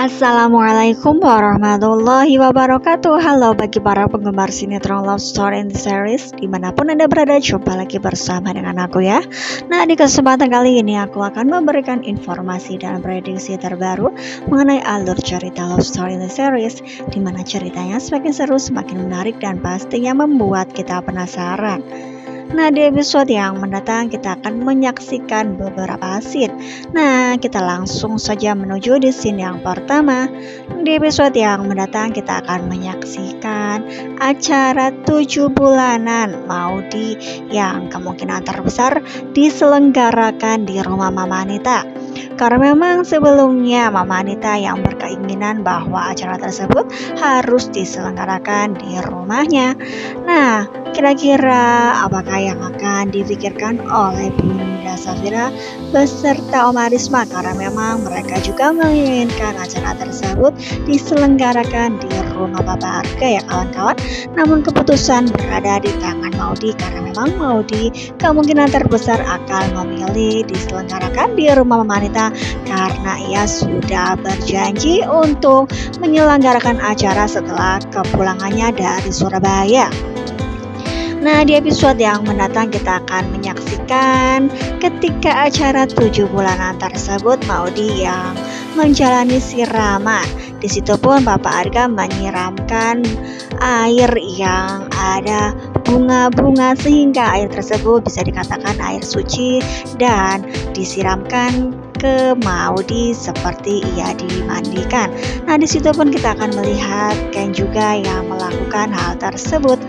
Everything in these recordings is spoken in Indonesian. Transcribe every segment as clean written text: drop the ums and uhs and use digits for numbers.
Assalamualaikum warahmatullahi wabarakatuh. Halo bagi para penggemar sinetron Love Story in the Series dimanapun Anda berada, jumpa lagi bersama dengan aku ya. Nah, di kesempatan kali ini aku akan memberikan informasi dan prediksi terbaru mengenai alur cerita Love Story in the Series, dimana ceritanya semakin seru, semakin menarik, dan pastinya membuat kita penasaran. Nah, di episode yang mendatang kita akan menyaksikan beberapa scene. Nah, kita langsung saja menuju di scene yang pertama. Di episode yang mendatang kita akan menyaksikan acara 7 bulanan Maudy yang kemungkinan terbesar diselenggarakan di rumah Mama Anita. Karena memang sebelumnya Mama Anita yang berkeinginan bahwa acara tersebut harus diselenggarakan di rumahnya. Nah, kira-kira apakah yang akan dipikirkan oleh Bunda Safira beserta Oma Risma, karena memang mereka juga menginginkan acara tersebut diselenggarakan di rumah Papa Arga ya kawan-kawan. Namun keputusan berada di tangan Maudy, karena memang Maudy kemungkinan terbesar akan memilih diselenggarakan di rumah Mama Anita karena ia sudah berjanji untuk menyelenggarakan acara setelah kepulangannya dari Surabaya. Nah, di episode yang mendatang kita akan menyaksikan ketika acara 7 bulanan tersebut Maudy yang menjalani siraman. Di situ pun Bapak Arga menyiramkan air yang ada bunga-bunga sehingga air tersebut bisa dikatakan air suci dan disiramkan ke Maudy seperti ia dimandikan. Nah, di situ pun kita akan melihat Ken juga yang melakukan hal tersebut.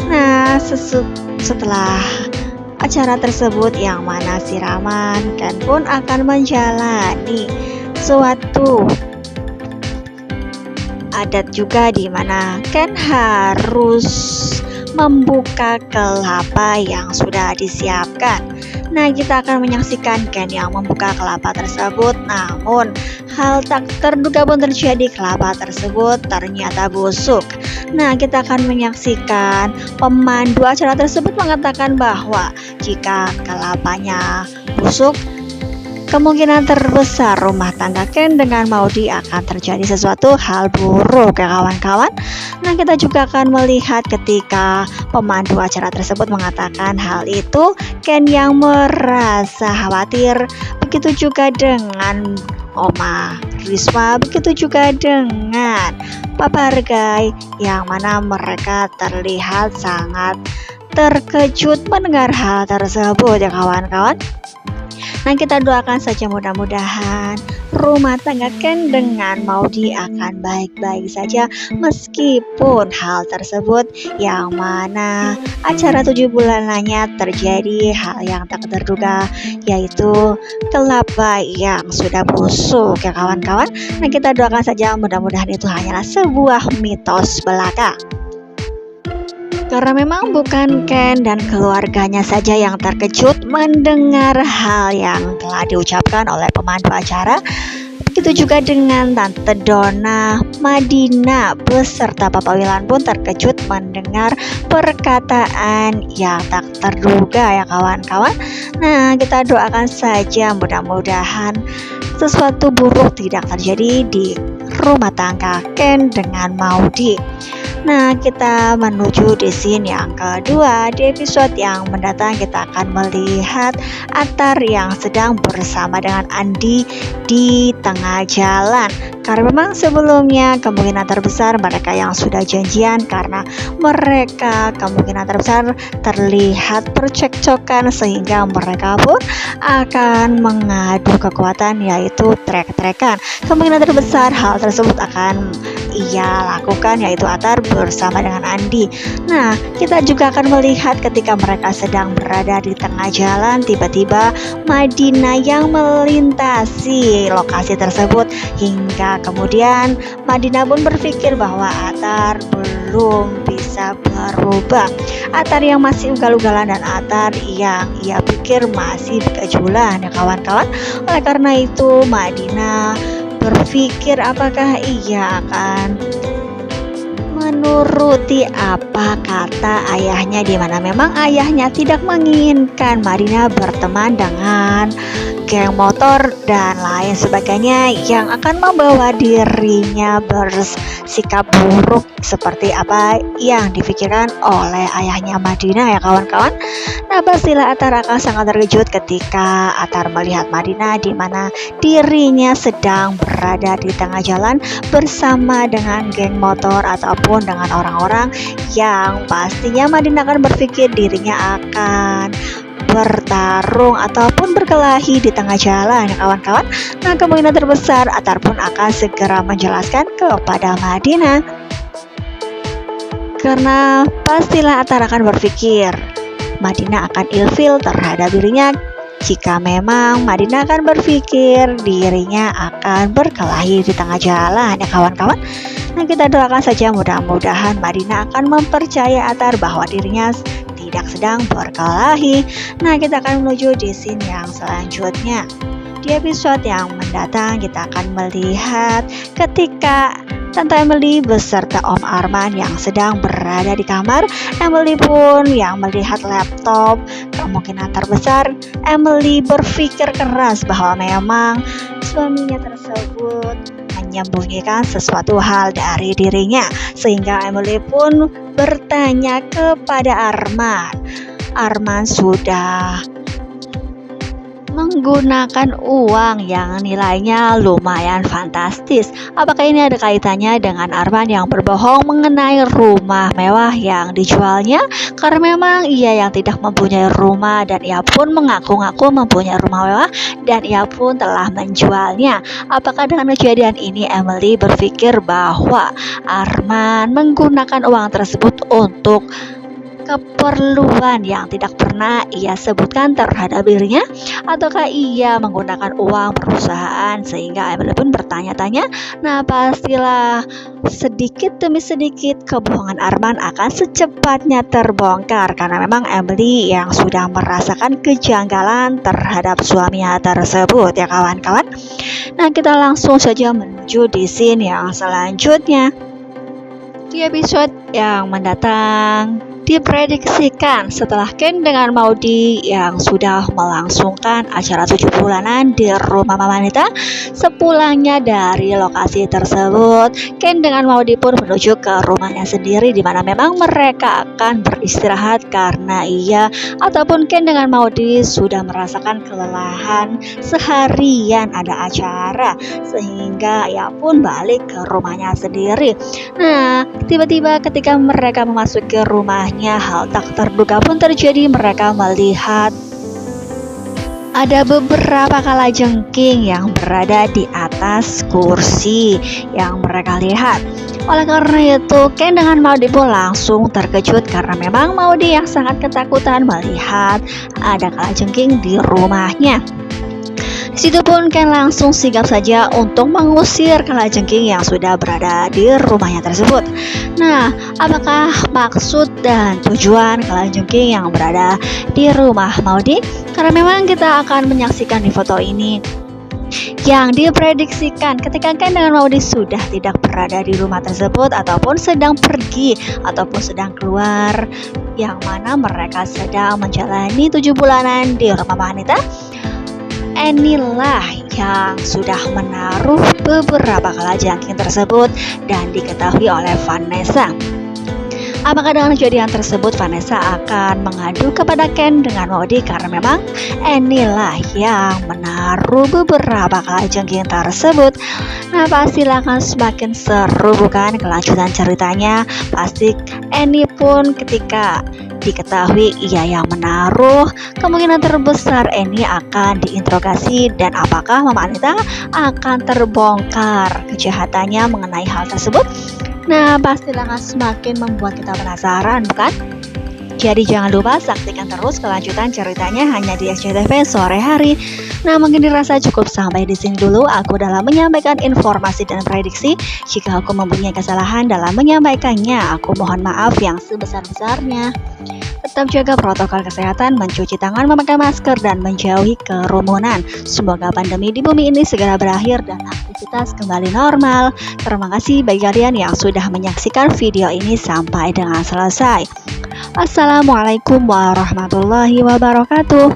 Nah, setelah acara tersebut yang mana siraman, Ken pun akan menjalani suatu adat juga di mana Ken harus membuka kelapa yang sudah disiapkan. Nah, kita akan menyaksikan Ken yang membuka kelapa tersebut, namun hal tak terduga pun terjadi, kelapa tersebut ternyata busuk. Nah, kita akan menyaksikan pemandu acara tersebut mengatakan bahwa jika kelapanya busuk, kemungkinan terbesar rumah tangga Ken dengan Maudy akan terjadi sesuatu hal buruk ya kawan-kawan. Nah, kita juga akan melihat ketika pemandu acara tersebut mengatakan hal itu, Ken yang merasa khawatir. Begitu juga dengan Oma Risma, begitu juga dengan Papa Arga, yang mana mereka terlihat sangat terkejut mendengar hal tersebut ya kawan-kawan. Nah, kita doakan saja mudah-mudahan rumah tangga Ken dengan Maudy akan baik-baik saja meskipun hal tersebut yang mana acara 7 bulanannya terjadi hal yang tak terduga, yaitu kelapa yang sudah busuk ya kawan-kawan. Nah, kita doakan saja mudah-mudahan itu hanyalah sebuah mitos belaka. Karena memang bukan Ken dan keluarganya saja yang terkejut mendengar hal yang telah diucapkan oleh pemandu acara. Begitu juga dengan Tante Donna, Madina beserta Papa Wilan pun terkejut mendengar perkataan yang tak terduga ya kawan-kawan. Nah, kita doakan saja mudah-mudahan sesuatu buruk tidak terjadi di rumah tangga Ken dengan Maudy. Nah, kita menuju di scene yang kedua. Di episode yang mendatang kita akan melihat Attar yang sedang bersama dengan Andi di tengah jalan. Karena memang sebelumnya kemungkinan terbesar mereka yang sudah janjian, karena mereka kemungkinan terbesar terlihat percekcokan sehingga mereka pun akan mengadu kekuatan, yaitu trek-trekan. Kemungkinan terbesar hal tersebut akan ia lakukan, yaitu Attar bersama dengan Andi. Nah, kita juga akan melihat ketika mereka sedang berada di tengah jalan, tiba-tiba Madina yang melintasi lokasi tersebut, hingga kemudian Madina pun berpikir bahwa Attar belum bisa berubah. Attar yang masih ugal-ugalan dan Attar yang ia pikir masih berkejulan ya kawan-kawan. Oleh karena itu Madina berpikir apakah ia akan menuruti apa kata ayahnya, di mana memang ayahnya tidak menginginkan Madina berteman dengan geng motor, dan lain sebagainya yang akan membawa dirinya bersikap buruk seperti apa yang difikirkan oleh ayahnya Madinah ya kawan-kawan. Nah, pastilah Atar akan sangat terkejut ketika Atar melihat Madinah di mana dirinya sedang berada di tengah jalan bersama dengan geng motor ataupun dengan orang-orang yang pastinya Madinah akan berpikir dirinya akan bertarung ataupun berkelahi di tengah jalan ya kawan-kawan. Nah, kemungkinan terbesar Atar pun akan segera menjelaskan kepada Madinah, karena pastilah Atar akan berpikir Madinah akan ilfil terhadap dirinya jika memang Madinah akan berpikir dirinya akan berkelahi di tengah jalan ya kawan-kawan. Nah, kita doakan saja mudah-mudahan Madinah akan mempercaya Atar bahwa dirinya tidak sedang berkelahi. Nah, kita akan menuju di scene yang selanjutnya. Di episode yang mendatang kita akan melihat ketika Tante Emily beserta Om Arman yang sedang berada di kamar. Emily pun yang melihat laptop. Kemungkinan terbesar Emily berpikir keras bahwa memang suaminya tersebut menyembunyikan sesuatu hal dari dirinya, sehingga Emily pun bertanya kepada Arman. Arman sudah menggunakan uang yang nilainya lumayan fantastis. Apakah ini ada kaitannya dengan Arman yang berbohong mengenai rumah mewah yang dijualnya? Karena memang ia yang tidak mempunyai rumah dan ia pun mengaku-ngaku mempunyai rumah mewah dan ia pun telah menjualnya. Apakah dengan kejadian ini Emily berpikir bahwa Arman menggunakan uang tersebut untuk keperluan yang tidak pernah ia sebutkan terhadap dirinya, ataukah ia menggunakan uang perusahaan? Sehingga Emily pun bertanya-tanya. Nah, pastilah sedikit demi sedikit kebohongan Arman akan secepatnya terbongkar, karena memang Emily yang sudah merasakan kejanggalan terhadap suaminya tersebut ya kawan-kawan. Nah, kita langsung saja menuju di scene yang selanjutnya. Di episode yang mendatang diprediksikan setelah Ken dengan Maudie yang sudah melangsungkan acara 7 bulanan di rumah Mama Anita, sepulangnya dari lokasi tersebut, Ken dengan Maudie pun menuju ke rumahnya sendiri, di mana memang mereka akan beristirahat karena ia ataupun Ken dengan Maudie sudah merasakan kelelahan seharian ada acara, sehingga ia pun balik ke rumahnya sendiri. Nah, tiba-tiba ketika mereka memasuki rumahnya, hal tak terduga pun terjadi. Mereka melihat ada beberapa kalajengking yang berada di atas kursi yang mereka lihat. Oleh karena itu, Ken dengan Maudie pun langsung terkejut karena memang Maudie yang sangat ketakutan melihat ada kalajengking di rumahnya. Situ pun Ken langsung sigap saja untuk mengusir kalajengking yang sudah berada di rumahnya tersebut. Nah, apakah maksud dan tujuan kalajengking yang berada di rumah Maudie? Karena memang kita akan menyaksikan di foto ini yang diprediksikan ketika Ken dengan Maudie sudah tidak berada di rumah tersebut ataupun sedang pergi ataupun sedang keluar, yang mana mereka sedang menjalani 7 bulanan di rumah Anita. Inilah yang sudah menaruh beberapa kalajengking tersebut dan diketahui oleh Vanessa. Apakah dengan kejadian tersebut Vanessa akan mengadu kepada Ken dengan Maudie karena memang inilah yang menaruh beberapa kalajengking tersebut? Nah, pastilah akan semakin seru bukan kelanjutan ceritanya. Pasti Annie pun ketika diketahui ia yang menaruh, kemungkinan terbesar Annie akan diinterogasi dan apakah Mama Anita akan terbongkar kejahatannya mengenai hal tersebut. Nah, pastilah akan semakin membuat kita penasaran bukan? Jadi jangan lupa saksikan terus kelanjutan ceritanya hanya di SCTV sore hari. Nah, mungkin dirasa cukup sampai di sini dulu aku dalam menyampaikan informasi dan prediksi. Jika aku mempunyai kesalahan dalam menyampaikannya, aku mohon maaf yang sebesar-besarnya. Tetap jaga protokol kesehatan, mencuci tangan, memakai masker, dan menjauhi kerumunan. Semoga pandemi di bumi ini segera berakhir dan aktivitas kembali normal. Terima kasih bagi kalian yang sudah menyaksikan video ini sampai dengan selesai. Assalamualaikum warahmatullahi wabarakatuh.